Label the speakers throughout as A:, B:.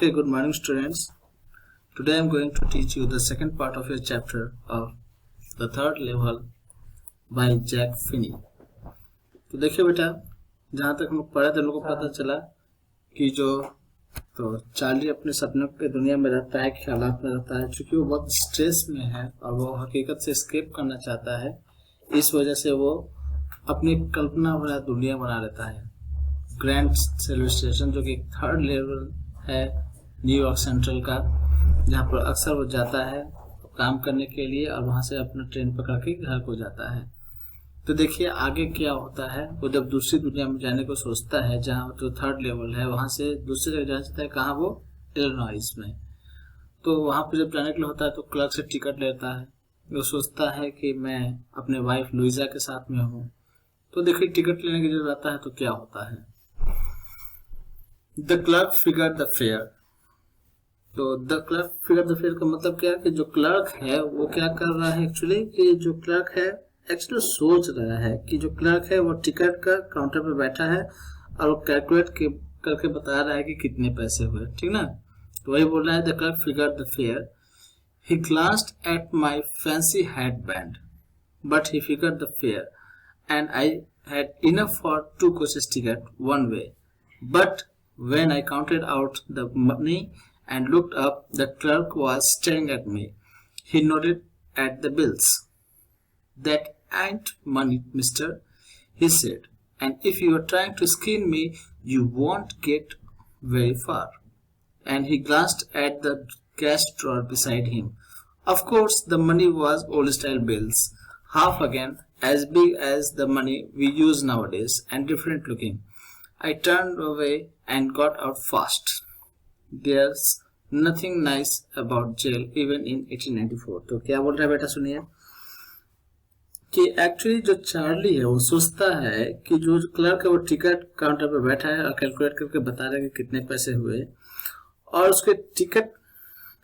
A: Okay, good morning students. Today I am going to teach you the second part of your chapter of the third level by Jack Finney. तो देखिए बेटा, जहाँ तक हम लोग पढ़े थे हम लोग को पता चला कि तो चार्ली अपने सपनों के दुनिया में रहता है, ख्यालात में रहता है, क्योंकि वो बहुत स्ट्रेस में है और वो हकीकत से एस्केप करना चाहता है। इस वजह से वो अपनी कल्पना भरा दुनिया बना लेता है। ग्रैंड रेलवे स्टेशन जो कि थर्ड लेवल है न्यूयॉर्क सेंट्रल का, जहाँ पर अक्सर वो जाता है काम करने के लिए और वहाँ से अपना ट्रेन पकड़ के घर को जाता है। तो देखिए आगे क्या होता है। वो जब दूसरी दुनिया में जाने को सोचता है, जहाँ जो थर्ड लेवल है वहाँ से दूसरी जगह जाना चाहता है, कहाँ, वो इलिनॉइस में। तो वहाँ पर जब जाने के लिए होता है तो क्लर्क से टिकट लेता है। वो सोचता है कि मैं अपने वाइफ लुइजा के साथ में हूँ। तो देखिए टिकट लेने की जरूरत आता है तो क्या होता है। The clerk figure the fair. तो the clerk figure the fair का मतलब क्या है कि जो क्लर्क है वो क्या कर रहा है एक्चुअली, कि जो क्लर्क है एक्चुअली सोच रहा है कि जो क्लर्क है वो टिकट का काउंटर पे बैठा है और वो कैलकुलेट करके बता रहा है कि कितने पैसे हुए, ठीक ना। तो वही बोल रहा है the clerk figure the fair. He glanced at my fancy headband but he figure the fair and I had enough for 2 coaches ticket one way. But when I counted out the money and looked up, the clerk was staring at me. He nodded at the bills. That ain't money, mister, he said. And if you are trying to skin me, you won't get very far. And he glanced at the cash drawer beside him. Of course, the money was old-style bills, half again as big as the money we use nowadays and different looking. I turned away and got out fast. There's nothing nice about jail even in 1894. तो क्या बोल रहा है बेटा, सुनिए कि actually जो Charlie है वो सोचता है कि जो क्लर्क है वो टिकट काउंटर पे बैठा है और कैलकुलेट करके बता रहा है कि कितने पैसे हुए, और उसके टिकट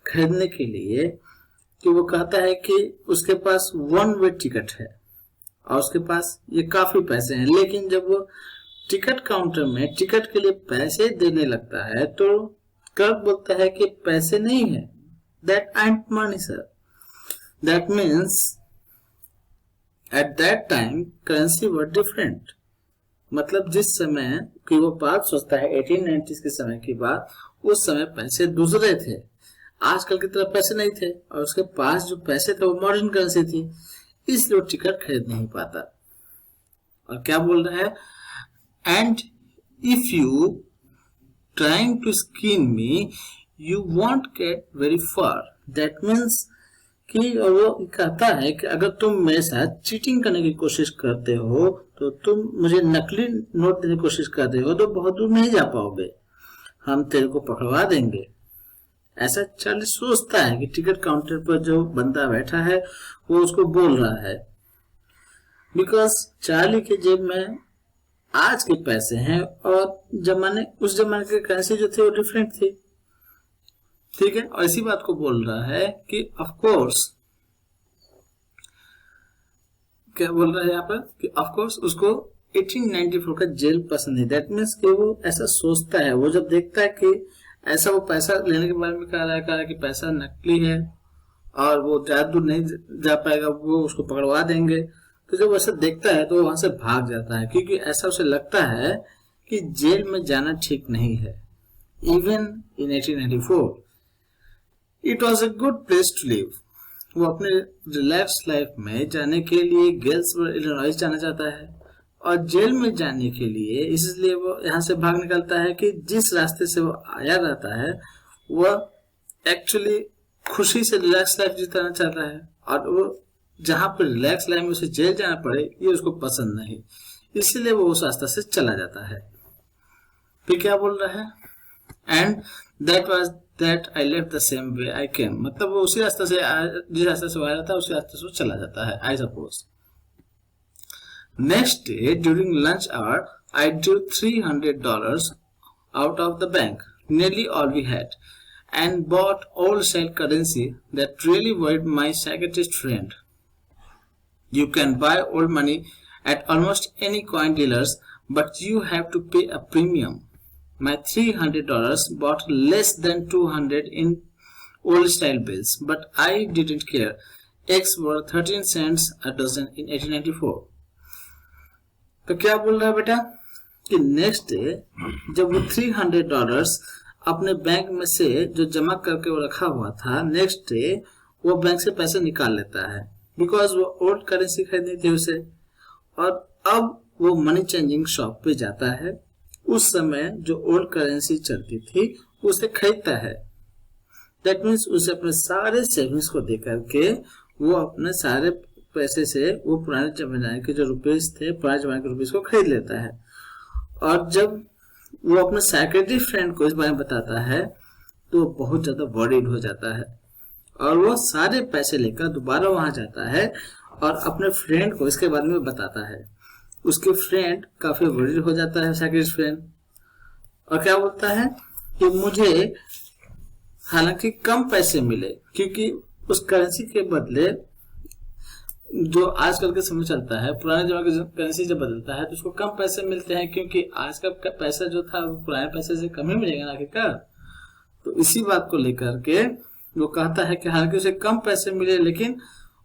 A: खरीदने के लिए कि वो कहता है कि उसके पास वन वे टिकट है और उसके पास ये काफी पैसे हैं। लेकिन जब वो टिकट काउंटर में टिकट के लिए पैसे देने लगता है तो क्लर्क बोलता है कि पैसे नहीं है। That ain't money sir. That means at that time currency were different. मतलब जिस समय की वो बात सोचता है 1890s के समय की बात, उस समय पैसे दूसरे थे, आजकल की तरह पैसे नहीं थे, और उसके पास जो पैसे थे वो मॉडर्न करेंसी थी, इसलिए वो टिकट खरीद नहीं पाता। और क्या बोल रहा है, and if you trying to skin me you won't get very far. That means कि, और वो कहता है कि अगर तुम मेरे साथ चीटिंग करने की कोशिश करते हो तो तुम मुझे नकली नोट देने की कोशिश करते हो तो बहुत दूर नहीं जा पाओगे, हम तेरे को पकड़वा देंगे। ऐसा चार्ली सोचता है कि टिकट काउंटर पर जो बंदा बैठा है वो उसको बोल रहा है, बिकॉज चार्ली के जेब में आज के पैसे हैं और उस जमाने की करेंसी जो थी वो डिफरेंट थी, ठीक है। और इसी बात को बोल रहा है कि ऑफ कोर्स, क्या बोल रहा है यहाँ पर कि ऑफ कोर्स उसको 1894 का जेल पसंद है। दैट मीन्स कि वो ऐसा सोचता है, वो जब देखता है कि ऐसा वो पैसा लेने के बारे में कह रहा है कि पैसा नकली है और वो ज्यादा दूर नहीं जा पाएगा, वो उसको पकड़वा देंगे। तो जब ऐसा देखता है तो वहां से भाग जाता है, क्योंकि ऐसा उसे लगता है कि जेल में जाना ठीक नहीं है। Even in 1894 it was a good place to live. वो अपने रिलैक्स लाइफ में जाने के लिए गेल्सबर्ग इलिनॉइस जाना चाहता है, और जेल में जाने के लिए इसलिए वो यहाँ से भाग निकलता है कि जिस रास्ते से वो आया रहता है वह एक्चुअली खुशी से रिलैक्स लाइफ जीतना चाहता है, और वो जहाँ पर रिलैक्स लाइफ में उसे जेल जाना पड़े ये उसको पसंद नहीं, इसलिए वो उस रास्ते से चला जाता है। फिर क्या बोल रहा है, and that was that I left the same way I came. मतलब वो उसी रास्ते से, जिस रास्ते से आया था उसी रास्ते से वो चला जाता है, I suppose. Next day, during lunch hour, I drew $300 out of the bank, nearly all we had, and bought old-style currency that really worried my psychiatrist friend. You can buy old money at almost any coin dealers, but you have to pay a premium. my $300 bought less than 200 in old style bills, but I didn't care. Eggs were 13 cents a dozen in 1894. तो क्या बोल रहा है बेटा कि next day जब वो $300 अपने बैंक में से जो जमा करके वो रखा हुआ था, नेक्स्ट डे वो बैंक से पैसे निकाल लेता है, बिकॉज वो ओल्ड करेंसी खरीदनी थी उसे, और अब वो मनी चेंजिंग शॉप पे जाता है। उस समय जो ओल्ड करेंसी चलती थी उसे खरीदता है। दैट मीन्स उसे अपने सारे सेविंग्स को दे करके वो अपने सारे पैसे से वो पुराने जमाने के जो रुपीस थे, पुराने जमाने के रुपीस को खरीद लेता है। और जब वो अपने साइकेट्री फ्रेंड को इस बारे में बताता है तो वो बहुत ज्यादा वरीड हो जाता है और वो सारे पैसे लेकर दोबारा वहां जाता है और अपने फ्रेंड को इसके बारे में बताता है। उसके फ्रेंड काफी वरीड हो जाता है, साइकेट्रिस्ट फ्रेंड, और क्या बोलता है कि मुझे हालांकि कम पैसे मिले, क्योंकि उस करेंसी के बदले जो आजकल के समय चलता है, पुराने जमाने की करेंसी जब बदलता है तो उसको कम पैसे मिलते हैं, क्योंकि आज का पैसा जो था वो पुराने पैसे से कम ही मिलेगा ना आखिरकार। तो इसी बात को लेकर के वो कहता है कि हालांकि उसे कम पैसे मिले लेकिन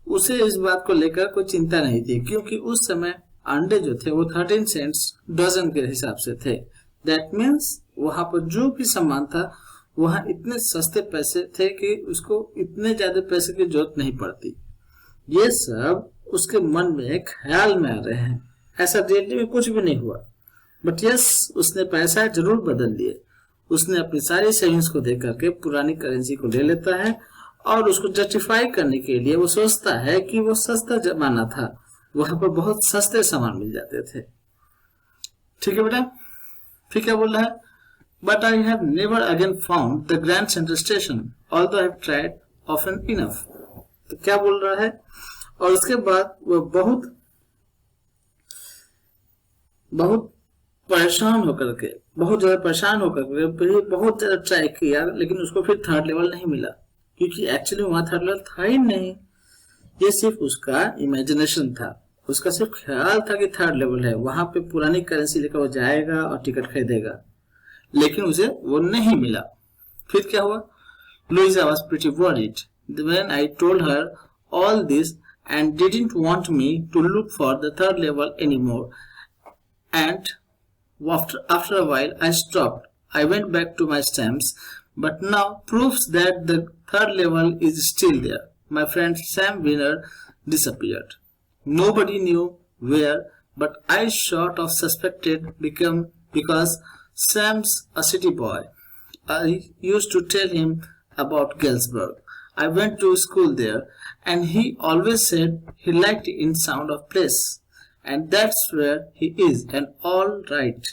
A: उसे इस बात को लेकर कोई चिंता नहीं थी, क्योंकि उस समय अंडे जो थे वो 13 सेंट्स डजन के हिसाब से थे। दैट मीन्स वहां पर जो भी सामान था वहां इतने सस्ते पैसे थे कि उसको इतने ज्यादा पैसे की जरूरत नहीं पड़ती। ये सब उसके मन में ख्याल में आ रहे हैं, ऐसा रियलिटी में कुछ भी नहीं हुआ। बट यस, उसने पैसा जरूर बदल लिए। उसने अपनी सारी सेविंग्स को दे करके पुरानी करेंसी को ले लेता है और उसको जस्टिफाई करने के लिए वो सोचता है कि वो सस्ता जमाना था, वहां पर बहुत सस्ते सामान मिल जाते थे। ठीक है बेटा, फिर क्या बोल रहा है? But I have never again found the grand central station although I have tried often enough. तो क्या बोल रहा है? और उसके बाद वो बहुत परेशान होकर के, बहुत ज्यादा परेशान होकर के बहुत ज्यादा ट्राई किया, लेकिन उसको फिर थर्ड लेवल नहीं मिला, क्योंकि एक्चुअली वहां थर्ड लेवल था ही नहीं। ये सिर्फ उसका इमेजिनेशन था, उसका सिर्फ ख्याल था कि थर्ड लेवल है, वहां पे पुरानी करेंसी लेकर वो जाएगा और टिकट खरीदेगा, लेकिन उसे वो नहीं मिला। फिर क्या हुआ? Luisa was pretty worried when I told her all this and didn't want me to look for the third level anymore, and after a while I stopped. I went back to my stamps, but now proves that the third level is still there. My friend Sam Winner disappeared. Nobody knew where, but I sort of suspected because Sam's a city boy. I used to tell him about Galesburg. I went to school there, and he always said he liked in sound of place, and that's where he is, and all right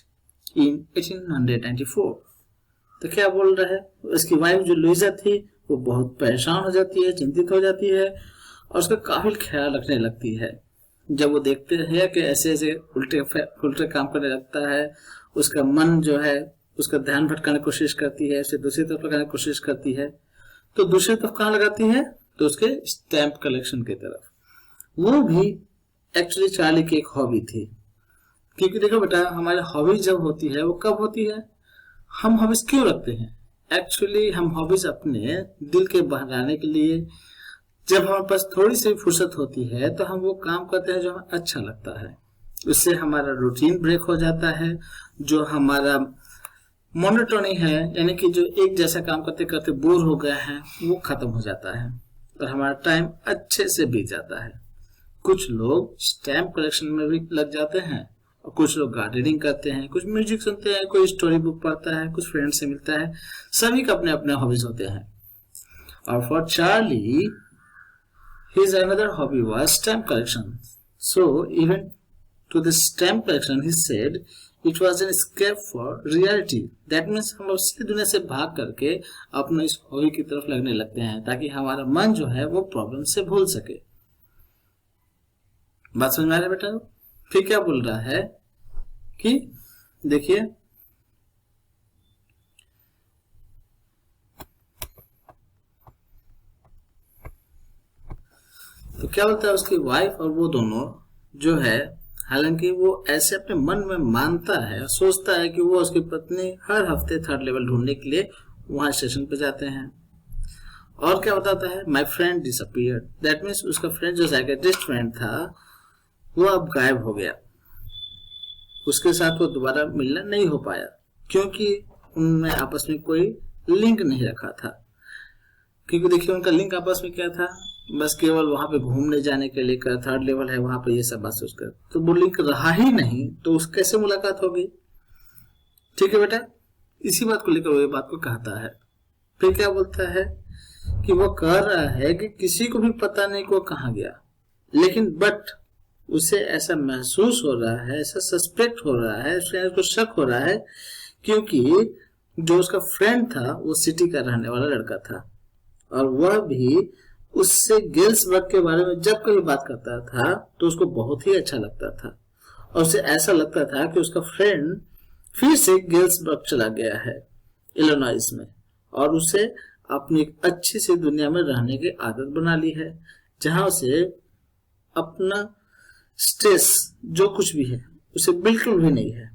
A: in 1894. तो क्या बोल रहा है? उसकी wife जो Luisa थी वो बहुत परेशान हो जाती है, चिंतित हो जाती है और उसका काफी ख्याल रखने लगती है। जब वो देखते हैं कि ऐसे ऐसे उल्टे काम करने लगता है, उसका मन जो है उसका ध्यान भटकाने की कोशिश करती है, उसे दूसरी तरफ लगाने की कोशिश करती है। तो दूसरी तरफ कहाँ लगाती है? तो उसके स्टैंप कलेक्शन की तरफ। वो भी एक्चुअली चार्ली की एक हॉबी थी, क्योंकि देखो बेटा, हमारी हॉबी जब होती है वो कब होती है? हम हॉबीज क्यों रखते हैं? एक्चुअली हम हॉबीज अपने दिल के बहलाने के लिए, जब हमारे पास थोड़ी सी फुर्सत होती है तो हम वो काम करते हैं जो हमें अच्छा लगता है। उससे हमारा रूटीन ब्रेक हो जाता है, जो हमारा मोनोटोनी है, यानी कि जो एक जैसा काम करते करते बोर हो गए हैं, वो खत्म हो जाता है और हमारा टाइम अच्छे से बीत जाता है। कुछ लोग स्टैम्प कलेक्शन में भी लग जाते हैं और कुछ लोग गार्डनिंग करते हैं, कुछ म्यूजिक सुनते हैं, कोई स्टोरी बुक पढ़ता है, कुछ फ्रेंड से मिलता है। सभी का अपने अपने हॉबीज होते हैं। और for Charlie his another hobby was stamp collection. So even to the stamp collection he said it was an escape for reality. That means हम असली दुनिया से भाग करके अपने इस हॉबी की तरफ लगने लगते हैं, ताकि हमारा मन जो है वो प्रॉब्लम से भूल सके। बात समझ में आ रहा है बेटा? फिर क्या बोल रहा है कि देखिए, तो क्या बोलता है, उसकी वाइफ और वो दोनों जो है हालांकि वो ऐसे अपने मन में मानता है, सोचता है कि वो उसकी पत्नी हर हफ्ते थर्ड लेवल ढूंढने के लिए वहां स्टेशन पे जाते हैं। और क्या बताता है, my friend disappeared, that means उसका फ्रेंड जो साइकेट्रिस्ट फ्रेंड था वो अब गायब हो गया। उसके साथ वो दोबारा मिलना नहीं हो पाया क्योंकि उनने आपस में कोई लिंक नहीं रखा था। क्योंकि देखिए उनका लिंक आपस में क्या था, बस केवल वहां पे घूमने जाने के लिए का थर्ड लेवल है वहां पे ये सब बात सोचकर, तो वो लिंक रहा ही नहीं, तो उस कैसे मुलाकात होगी। ठीक है बेटा, इसी बात को लेकर वो ये बात को कहता है। फिर क्या बोलता है कि वो कह रहा है कि किसी को भी पता नहीं कि वो कहाँ गया, लेकिन बट उसे ऐसा महसूस हो रहा है, ऐसा सस्पेक्ट हो रहा है, उसको शक हो रहा है क्योंकि जो उसका फ्रेंड था वो सिटी का रहने वाला लड़का था और वह भी उससे गेल्सबर्ग के बारे में जब कभी बात करता था तो उसको बहुत ही अच्छा लगता था और उसे ऐसा लगता था कि उसका फ्रेंड फिर से गेल्सबर्ग चला गया है इलिनॉइस में और उसे अपनी एक अच्छी सी दुनिया में रहने की आदत बना ली है, जहां उसे अपना स्ट्रेस जो कुछ भी है उसे बिल्कुल भी नहीं है,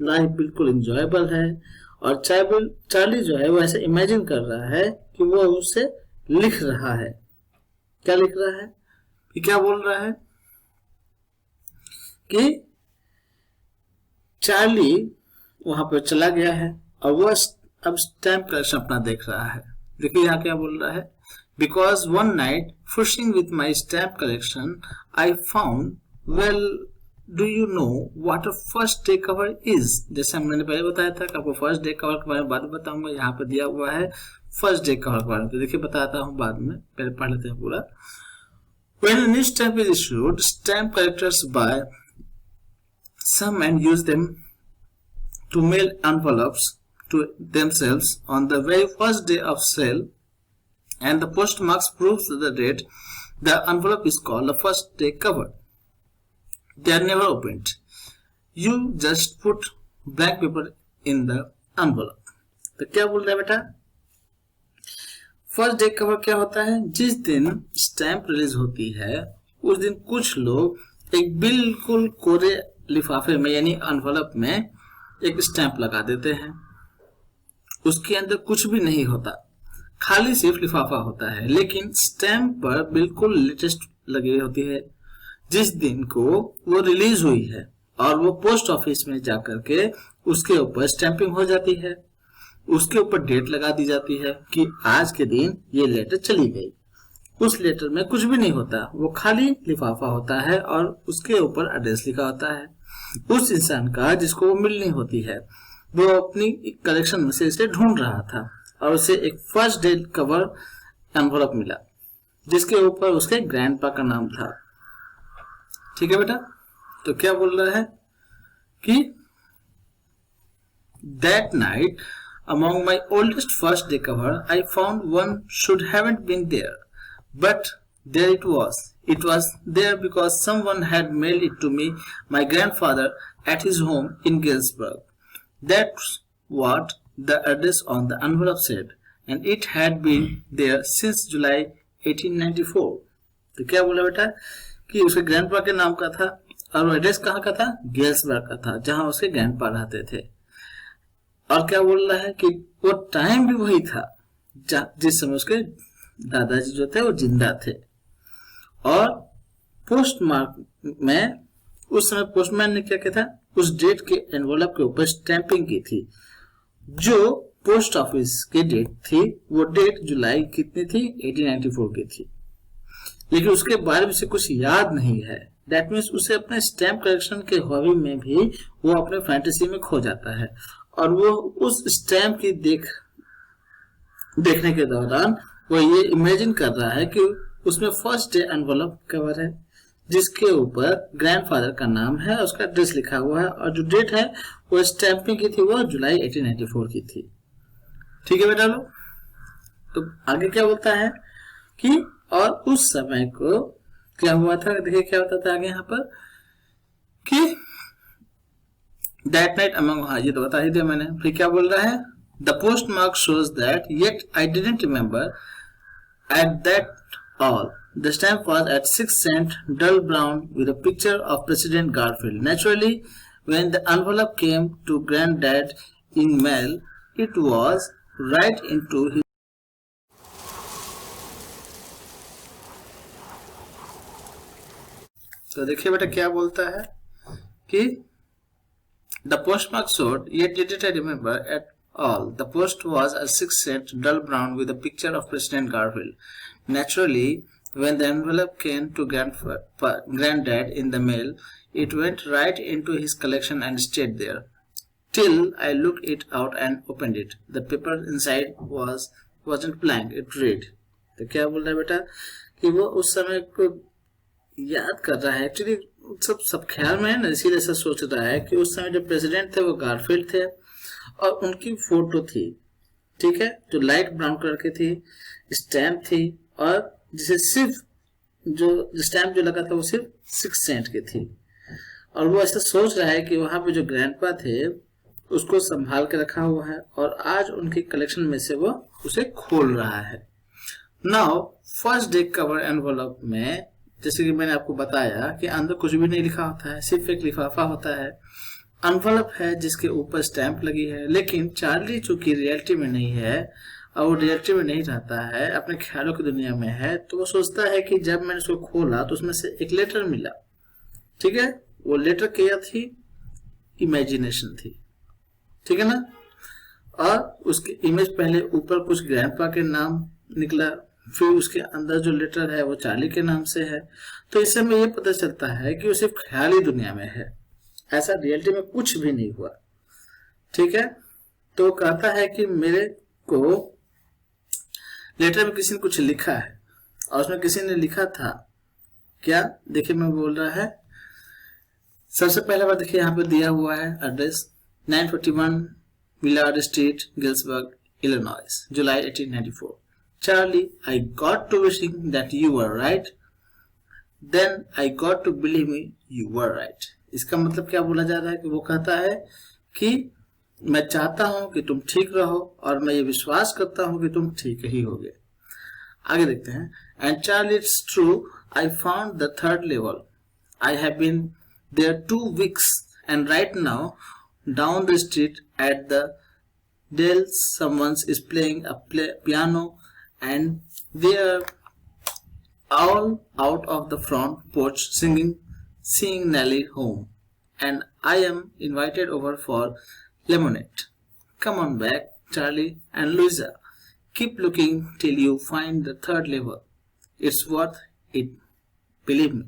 A: लाइफ बिल्कुल एंजॉयबल है। और चार्ली जो है वो ऐसे इमेजिन कर रहा है कि वो उसे लिख रहा है। क्या लिख रहा है कि क्या बोल रहा है कि चार्ली वहां पर चला गया है और वो अब स्टैम्प कलेक्शन अपना देख रहा है। देखिए यहाँ क्या बोल रहा है, because one night fishing with my stamp collection I found, well do you know what a first day cover is. जैसे मैंने पहले बताया था कि आपको फर्स्ट डे कवर के बारे में बाद में बताऊंगा, यहाँ पे दिया हुआ है फर्स्ट डे कवर के बारे में, तो देखिए बताता हूँ बाद में, पहले पढ़ लेते हैं पूरा। When a new stamp is issued, stamp collectors buy some and use them to mail envelopes to themselves on the very first day of sale, and the postmarks proves the date. The envelope is called the first day cover. They are never opened. You just put blank paper in the envelope. तो क्या बोल रहा है बेटा, first day cover क्या होता है, जिस दिन स्टैंप रिलीज होती है उस दिन कुछ लोग एक बिल्कुल कोरे लिफाफे में यानी एनवलप में एक स्टैंप लगा देते हैं। उसके अंदर कुछ भी नहीं होता, खाली सिर्फ लिफाफा होता है, लेकिन स्टैंप पर बिल्कुल लेटेस्ट लगी होती है जिस दिन को वो रिलीज हुई है, और वो पोस्ट ऑफिस में जाकर के उसके ऊपर स्टैंपिंग हो जाती है, उसके ऊपर डेट लगा दी जाती है कि आज के दिन ये लेटर चली गई। उस लेटर में कुछ भी नहीं होता, वो खाली लिफाफा होता है और उसके ऊपर एड्रेस लिखा होता है उस इंसान का जिसको वो मिलनी होती है। वो अपनी कलेक्शन में से इसे ढूंढ रहा था और उसे एक फर्स्ट डे कवर एनवलप मिला जिसके ऊपर उसके ग्रैंडपा का नाम था। ठीक है बेटा, तो क्या बोल रहा है कि that night among my oldest first day cover I found one should haven't been there, but there it was. It was there because someone had mailed it to me, my grandfather, at his home in Galesburg. That's what the address on the envelope said, and it had been there since July 1894. तो क्या बोला बेटा कि उसके grandpa के नाम का था और एड्रेस कहाँ का था, गेल्सबर्ग का था, जहां उसके ग्रैंडपा रहते थे। और क्या बोल रहा है कि वो टाइम भी वही था जिस समय उसके दादाजी जो थे वो जिंदा थे, और पोस्टमार्क में उस समय पोस्टमैन ने क्या किया था, उस डेट के एनवलप के ऊपर स्टैंपिंग की थी। जो पोस्ट ऑफिस की डेट थी वो डेट जुलाई कितनी थी, 1894 की थी, लेकिन उसके बारे में से कुछ याद नहीं है। दैट मीन्स उसे अपने स्टैंप कलेक्शन के हॉबी में भी वो अपने फैंटेसी में खो जाता है और वो उस स्टैंप की देखने के दौरान वो ये इमेजिन कर रहा है कि उसमें फर्स्ट डे एनवलप कवर है जिसके ऊपर ग्रैंडफादर का नाम है, उसका एड्रेस लिखा हुआ है और जो डेट है वो स्टैंपिंग की थी वो जुलाई 1894 की थी। ठीक है बेटा लोग, तो आगे क्या बोलता है कि और उस समय को क्या हुआ था, देखिए क्या होता था आगे यहाँ पर कि दैट नाइट अमंग, हाँ ये तो बता ही दिया मैंने। फिर क्या बोल रहा है, the post mark shows that yet I didn't remember at that all The stamp was at 6 cents, dull brown, with a picture of President Garfield. Naturally, when the envelope came to Granddad in mail, it was right into his. तो देखिए बेटा क्या बोलता है कि the postmark showed, yet didn't I remember at all. The post was a 6 cent dull brown with a picture of President Garfield. Naturally, when the envelope came to Granddad in the mail, it went right into his collection and stayed there. Till I looked it out and opened it. The paper inside wasn't blank. It read. तो क्या बोल रहा है बेटा कि वो उस समय को याद कर रहा है. एक्चुअली सब ख्याल में है ना, इसीलिए ऐसा सोच रहा है कि उस समय जो प्रेसिडेंट थे वो गारफील्ड थे और उनकी फोटो थी, ठीक है, जो लाइट ब्राउन कलर की थी, स्टैम्प थी और जिसे सिर्फ जो स्टैम्प जो लगा था वो सिर्फ 6 सेंट की थी. और वो ऐसा सोच रहा है कि वहां पे जो ग्रैंडपा थे उसको संभाल के रखा हुआ है और आज उनके कलेक्शन में से वो उसे खोल रहा है. Now first day cover envelope में जैसे कि मैंने आपको बताया कि अंदर कुछ भी नहीं लिखा होता है, सिर्फ एक लिफाफा होता है, एनवलप है जिसके ऊपर स्टैंप लगी है. लेकिन चार्ली चूंकि रियलिटी में नहीं है और वो रियलिटी में नहीं रहता है, अपने ख्यालों की दुनिया में है, तो वो सोचता है कि जब मैंने उसको खोला तो उसमें से एक लेटर मिला. ठीक है, वो लेटर क्या थी? इमेजिनेशन थी. ठीक है ना. और उसकी इमेज पहले ऊपर कुछ ग्रैंडपा के नाम निकला, फिर उसके अंदर जो लेटर है वो चार्ली के नाम से है. तो इससे हमें ये पता चलता है कि वो सिर्फ ख्याली दुनिया में है, ऐसा रियलिटी में कुछ भी नहीं हुआ. ठीक है, तो कहता है कि मेरे को लेटर में किसी ने कुछ लिखा है और उसमें किसी ने लिखा था क्या. देखिए मैं बोल रहा है, सबसे पहला बार देखिए यहाँ पे दिया हुआ है address 941 Millard Street, Galesburg, Illinois, जुलाई 1894. Charlie, I got to wishing that you were right. Then I got to believing you were right. इसका मतलब क्या बोला जा रहा है कि वो कहता है कि मैं चाहता हूं कि तुम ठीक रहो और मैं ये विश्वास करता हूं कि तुम ठीक ही होगे. आगे देखते हैं. And Charlie, it's true, I found the third level. I have been there 2 weeks and right now down the street at the Dale someone is playing a piano and they are all out of the front porch singing Nelly home, and I am invited over for lemonade. Come on back, Charlie and Louisa. Keep looking till you find the third level. It's worth it, believe me.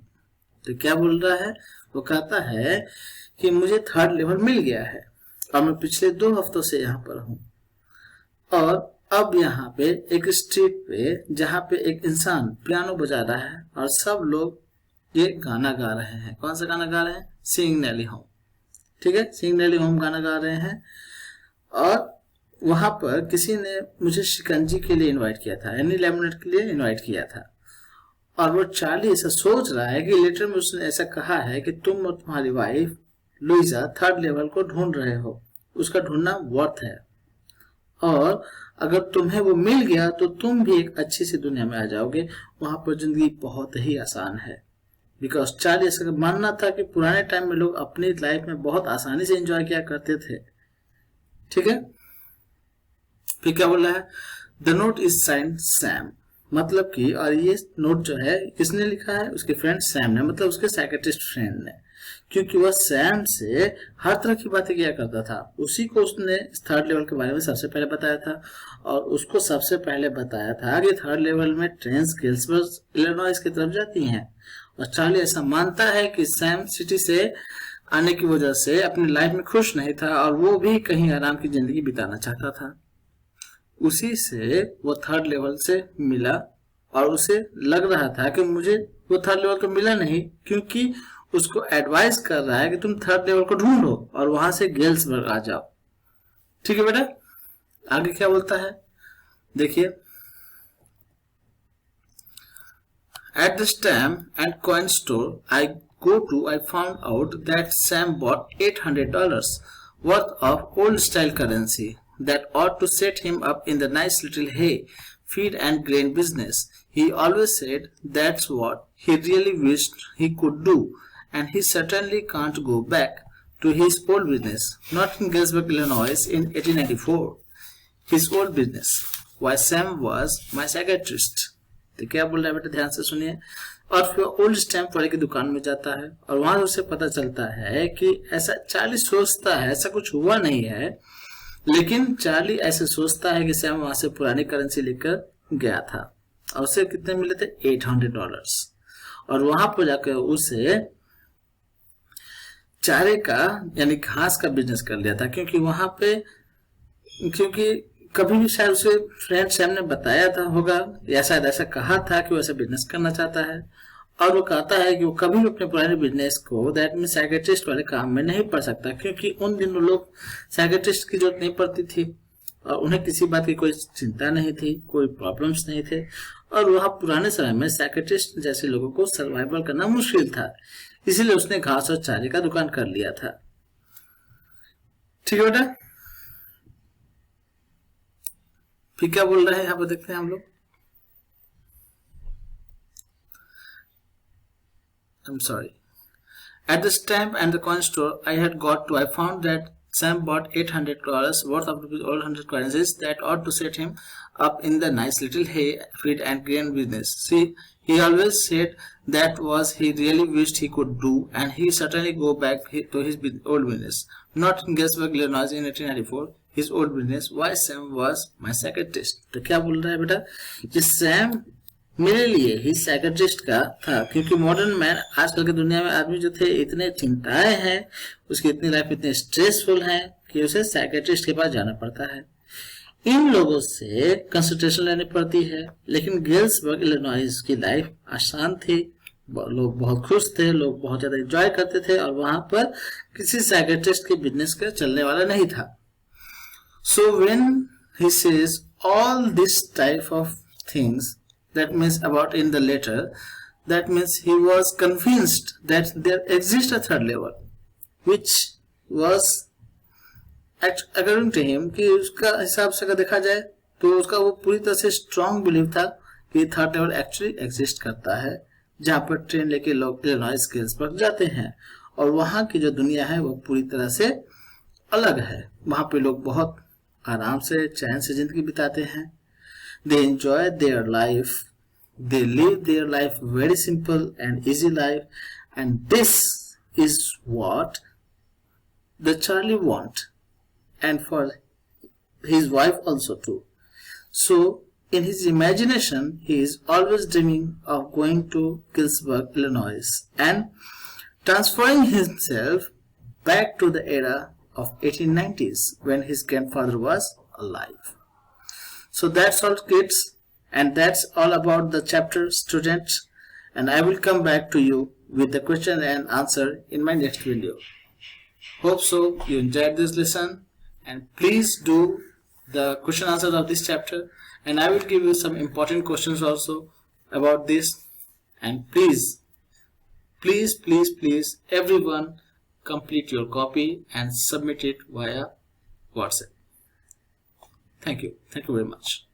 A: तो क्या बोल रहा है? वो कहता है कि मुझे थर्ड लेवल मिल गया है और मैं पिछले 2 हफ्तों से यहाँ पर हूँ और अब यहाँ पे एक स्ट्रीट पे जहाँ पे एक इंसान पियानो बजा रहा है और सब लोग ये गाना गा रहे हैं. कौन सा गाना गा रहे हैं? सिंग नेली होम. ठीक है, सिंग नेली होम गाना गा रहे हैं. और वहां पर किसी ने मुझे शिकंजी के लिए इनवाइट किया था, यानी लेमनेड के लिए इनवाइट किया था. और वो चार्ली ऐसा सोच रहा है कि लेटर में उसने ऐसा कहा है कि तुम और तुम्हारी वाइफ लुइजा थर्ड लेवल को ढूंढ रहे हो, उसका ढूंढना वर्थ है और अगर तुम्हें वो मिल गया तो तुम भी एक अच्छी सी दुनिया में आ जाओगे. वहां पर जिंदगी बहुत ही आसान है. बिकॉज चार्ली ऐसा मानना था कि पुराने टाइम में लोग अपनी लाइफ में बहुत आसानी से एंजॉय किया करते थे. ठीक है, फिर क्या बोल रहा है? The note is signed Sam. मतलब कि और ये नोट जो है किसने लिखा है? उसके फ्रेंड सैम ने, मतलब उसके साइकेट्रिस्ट फ्रेंड ने, क्योंकि वह सैम से हर तरह की बातें किया करता था. उसी को उसने थर्ड लेवल के बारे में सबसे पहले बताया था और उसको सबसे पहले बताया था कि थर्ड लेवल में ट्रेन गिल्सबर्ग, इलिनॉइस की तरफ जाती हैं. और चार्ली ऐसा मानता है कि सैम सिटी से आने की वजह से अपनी लाइफ में खुश नहीं था और वो भी कहीं आराम की जिंदगी बिताना चाहता था. उसी से वो थर्ड लेवल से मिला और उसे लग रहा था कि मुझे वो थर्ड लेवल तो मिला नहीं, क्योंकि उसको एडवाइस कर रहा है कि तुम थर्ड लेवल को ढूंढो और वहां से गिल्सबर्ग आ जाओ. ठीक है बेटा, आगे क्या बोलता है देखिए. At the stamp and coin store I go to, I found out that Sam bought $800 worth of old style currency that ought to set him up in the nice little hay feed and grain business. He always said that's what he really wished he could do, and he certainly can't go back to his old business, not in Galesburg, Illinois in 1894. His old business, why Sam was my psychiatrist. तो क्या बोल रहा है बेटा, ध्यान से सुनिए। और फिर ओल्ड स्टैम्प वाले की दुकान में जाता है और वहां उसे पता चलता है कि ऐसा चार्ली सोचता है, ऐसा कुछ हुआ नहीं है, लेकिन चार्ली ऐसे सोचता है कि सैम वहां से पुरानी करेंसी लेकर गया था और उसे कितने मिले थे, $800। और वहां पर जाकर उसे चारे का यानी घास का बिजनेस कर लिया था, क्योंकि कभी भी शायद उसे फ्रेंड सैम ने बताया था होगा या शायद ऐसा कहा था कि वो ऐसा बिजनेस करना चाहता है। और वो कहता है कि वो कभी भी अपने पुराने बिजनेस को दैट मीन साइकियाट्रिस्ट वाले काम में नहीं पड़ सकता, क्योंकि उन दिनों लोग साइकियाट्रिस्ट की जरूरत नहीं पड़ती थी और उन्हें किसी बात की कोई चिंता नहीं थी, कोई प्रॉब्लम्स नहीं थे। और वह पुराने समय में साइकियाट्रिस्ट जैसे लोगों को सर्वाइवल करना मुश्किल था, इसीलिए उसने घास और चारे का दुकान कर लिया था। ठीक है बेटा, फिर क्या बोल रहे हैं यहाँ पर देखते हैं हम लोग। I'm sorry. At the stamp and the coin store I had got to, I found that Sam bought $800 worth of all 100 currencies that ought to set him up in the nice little hay, feed and grain business. See, he always said that was he really wished he could do, and he certainly go back to his old business. Not in Galesburg, Illinois in 1894. His old business. Why Sam was my psychiatrist. तो क्या बोल रहा है बेटा, कि Sam मेरे लिए ही psychiatrist का था, क्योंकि मॉडर्न मैन आजकल की दुनिया में आदमी जो थे इतने चिंताएं हैं, उसकी इतनी लाइफ इतनी स्ट्रेसफुल है कि उसे साइकियाट्रिस्ट के पास जाना पड़ता है। इन लोगों से कंसल्टेशन लेनी पड़ती है, लेकिन गेल्सबर्ग इलिनॉइस की लाइफ आसान थी, लोग बहुत खुश थे, लोग बहुत ज्यादा एंजॉय करते थे और वहां पर किसी साइकियाट्रिस्ट के बिजनेस का चलने वाला नहीं था। So when he says all this type of things, that means about in the letter, that means he was convinced that there exists a third level, which was according to him कि उसका हिसाब से अगर देखा जाए तो उसका वो पूरी तरह से स्ट्रॉन्ग बिलीव था कि थर्ड लेवल एक्चुअली एग्जिस्ट करता है, जहाँ पर ट्रेन लेके लोग इलिनॉइस गेल्सबर्ग जाते हैं और वहाँ की जो दुनिया है वो पूरी तरह से अलग है। वहाँ पे लोग बहुत आराम से चैन से जिंदगी बिताते हैं। They enjoy their life, they live their life very simple and easy life, and this is what the Charlie want, and for his wife also too. So in his imagination he is always dreaming of going to Galesburg, Illinois and transferring himself back to the era of 1890s when his grandfather was alive. So that's all kids, and that's all about the chapter students, and I will come back to you with the question and answer in my next video. Hope so you enjoyed this lesson, and please do the question answers of this chapter, and I will give you some important questions also about this, and please everyone complete your copy and submit it via WhatsApp. Thank you very much.